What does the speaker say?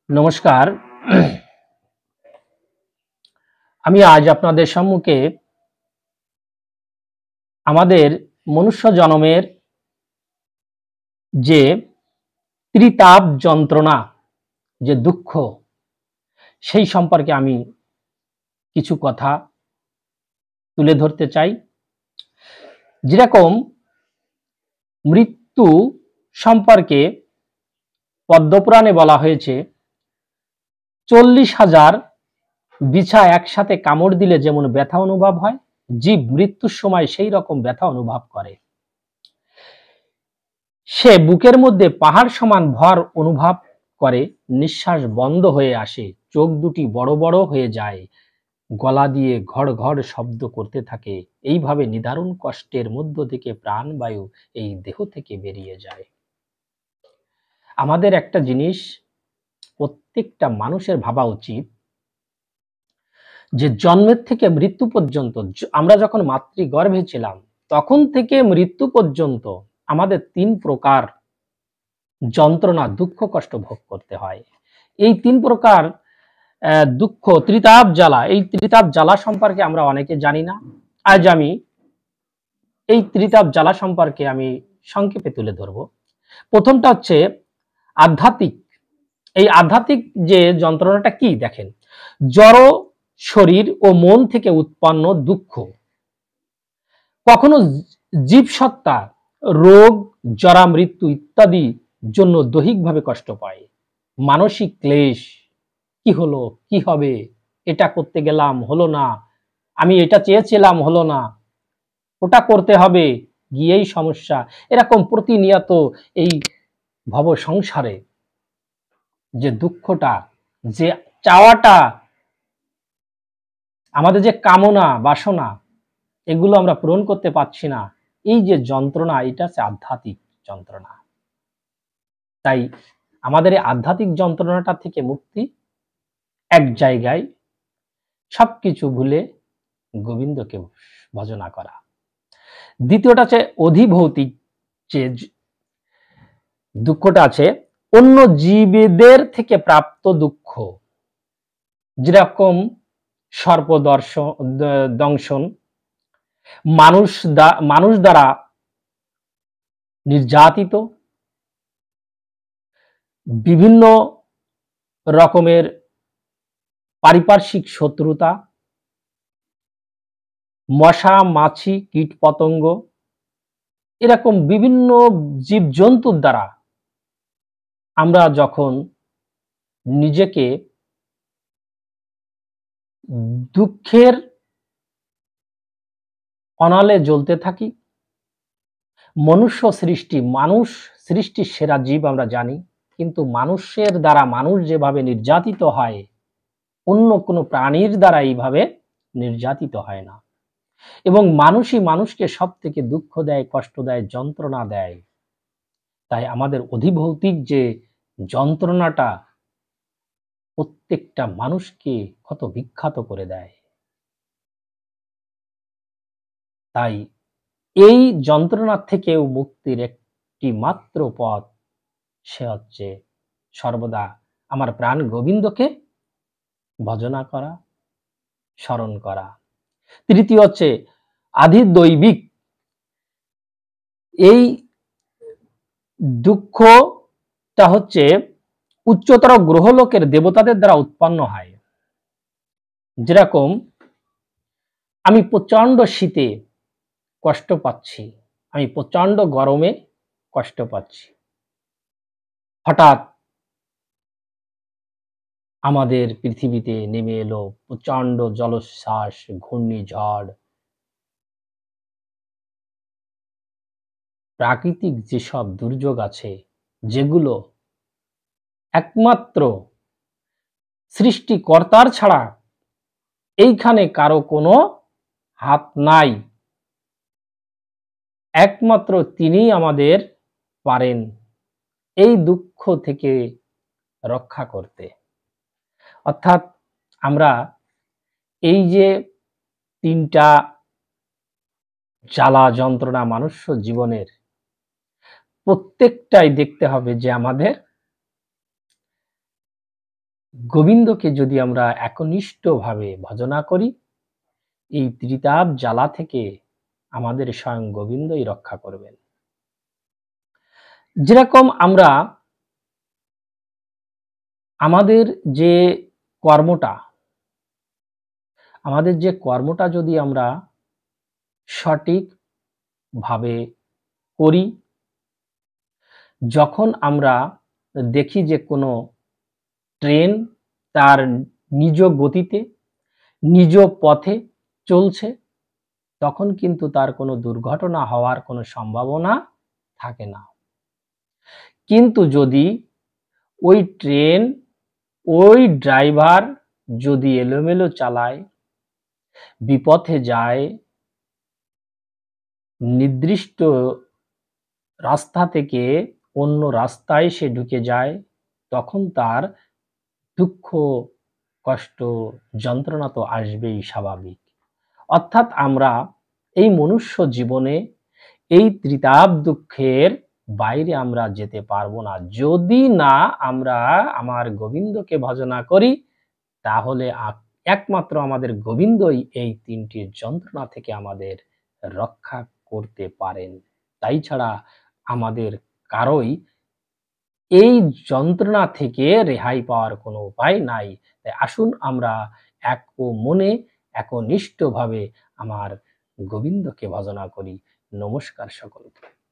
নমস্কার। আমি আজ আপনাদের সম্মুখে আমাদের মনুষ্য জনমের যে ত্রিতাপ যন্ত্রণা, যে দুঃখ, সেই সম্পর্কে আমি কিছু কথা তুলে ধরতে চাই। যেরকম মৃত্যু সম্পর্কে পদ্মপুরাণে বলা হয়েছে 40,000 বিছা একসাথে কামড় দিলে যেমন ব্যথা অনুভব হয়, জীব মৃত্যুর সময় সেই রকম ব্যথা অনুভব করে। সে বুকের মধ্যে পাহাড় সমান ভর অনুভব করে, নিঃশ্বাস বন্ধ হয়ে আসে, চোখ দুটি বড় বড় হয়ে যায়, গলা দিয়ে ঘড় ঘড় শব্দ করতে থাকে। এইভাবে নিদারুণ কষ্টের মধ্য থেকে প্রাণবায়ু এই দেহ থেকে বেরিয়ে যায়। আমাদের একটা জিনিস প্রত্যেকটা মানুষের ভাবা উচিত যে জন্মের থেকে মৃত্যু পর্যন্ত, আমরা যখন মাতৃগর্ভে ছিলাম তখন থেকে মৃত্যু পর্যন্ত আমাদের 3 প্রকার যন্ত্রণা, দুঃখ, কষ্ট ভোগ করতে হয়। এই 3 প্রকার দুঃখ, ত্রিতাপ জ্বালা, এই ত্রিতাপ জ্বালা সম্পর্কে আমরা অনেকে জানি না। আজ আমি এই ত্রিতাপ জ্বালা সম্পর্কে আমি সংক্ষেপে তুলে ধরব। প্রথমটা হচ্ছে আধ্যাত্মিক। এই আধ্যাত্মিক যে যন্ত্রণাটা কি দেখেন, জড় শরীর ও মন থেকে উৎপন্ন দুঃখ। কখনো জীবসত্তা রোগ, জরা, মৃত্যু ইত্যাদি জন্য দৈহিকভাবে কষ্ট পায়। মানসিক ক্লেশ, কি হলো, কি হবে, এটা করতে গেলাম হলো না, আমি এটা চেয়েছিলাম হলো না, ওটা করতে হবে, গিয়েই সমস্যা। এরকম প্রতিনিয়ত এই ভব সংসারে যে দুঃখটা, যে চাওয়াটা, আমাদের যে কামনা বাসনা, এগুলো আমরা পূরণ করতে পারছি না, এই যে যন্ত্রণা, এটা হচ্ছে আধ্যাত্মিক যন্ত্রণা। তাই আমাদের এই আধ্যাত্মিক যন্ত্রণাটা থেকে মুক্তি, এক জায়গায় সবকিছু ভুলে গোবিন্দকে ভজনা করা। দ্বিতীয়টা হচ্ছে অধিভৌতিক যে দুঃখটা আছে, অন্য জীবদের থেকে প্রাপ্ত দুঃখ, যেরকম সর্প দংশন, মানুষ দ্বারা নির্যাতিত, বিভিন্ন রকমের পারিপার্শ্বিক শত্রুতা, মশা মাছি কীট পতঙ্গ, এরকম বিভিন্ন জীবজন্তুর দ্বারা আমরা যখন নিজেকে দুঃখের অনালে জ্বলতে থাকি। মনুষ্য সৃষ্টি, মানুষ সৃষ্টির সেরা জীব আমরা জানি, কিন্তু মানুষের দ্বারা মানুষ যেভাবে নির্যাতিত হয়, অন্য কোনো প্রাণীর দ্বারা এইভাবে নির্যাতিত হয় না। এবং মানুষই মানুষকে সব থেকে দুঃখ দেয়, কষ্ট দেয়, যন্ত্রণা দেয়। তাই আমাদের অধিভৌতিক যে যন্ত্রণাটা প্রত্যেকটা মানুষকে ক্ষত বিখ্যাত করে দেয়। তাই এই যন্ত্রণার থেকেও মুক্তির একটি মাত্র পথ, সে হচ্ছে সর্বদা আমার প্রাণ গোবিন্দকে ভজনা করা, স্মরণ করা। তৃতীয় হচ্ছে আধিদৈবিক। এই দুঃখটা হচ্ছে উচ্চতর গ্রহলোকের দেবতাদের দ্বারা উৎপন্ন হয়। যেরকম আমি প্রচন্ড শীতে কষ্ট পাচ্ছি, আমি প্রচন্ড গরমে কষ্ট পাচ্ছি, হঠাৎ আমাদের পৃথিবীতে নেমে এলো প্রচন্ড জলোচ্ছ্বাস, ঘূর্ণিঝড়, প্রাকৃতিক যেসব দুর্যোগ আছে, যেগুলো একমাত্র সৃষ্টিকর্তার ছাড়া এইখানে কারো কোনো হাত নাই, একমাত্র তিনিই আমাদের পারেন এই দুঃখ থেকে রক্ষা করতে। অর্থাৎ আমরা এই যে 3টা জ্বালা যন্ত্রণা মনুষ্য জীবনের, প্রত্যেকটাই দেখতে হবে যে আমাদের গোবিন্দকে যদি আমরা একনিষ্ঠভাবে ভজনা করি, এই ত্রিতাপ জ্বালা থেকে আমাদের স্বয়ং গোবিন্দই রক্ষা করবেন। যেরকম আমরা আমাদের যে কর্মটা যদি আমরা সঠিকভাবে করি, যখন আমরা দেখি যে কোনো ট্রেন তার নিজ গতিতে, নিজ পথে চলছে, তখন কিন্তু তার কোনো দুর্ঘটনা হওয়ার কোনো সম্ভাবনা থাকে না। কিন্তু যদি ওই ট্রেন, ওই ড্রাইভার যদি এলোমেলো চালায়, বিপথে যায়, নির্দিষ্ট রাস্তা থেকে অন্য রাস্তায় সে ঢুকে যায়, তখন তার দুঃখ, কষ্ট, যন্ত্রণা তো আসবেই স্বাভাবিক। অর্থাৎ আমরা এই মনুষ্য জীবনে এই ত্রিতাপ দুঃখের বাইরে আমরা যেতে পারবো না। যদি না আমরা আমার গোবিন্দকে ভজনা করি, তাহলে একমাত্র আমাদের গোবিন্দই এই তিনটি যন্ত্রণা থেকে আমাদের রক্ষা করতে পারেন। তাই ছাড়া আমাদের কারোই এই যন্ত্রণা থেকে রেহাই পাওয়ার কোনো উপায় নাই। তাই আসুন আমরা এক মনে একনিষ্ঠভাবে আমার গোবিন্দকে ভজনা করি। নমস্কার সকলকে।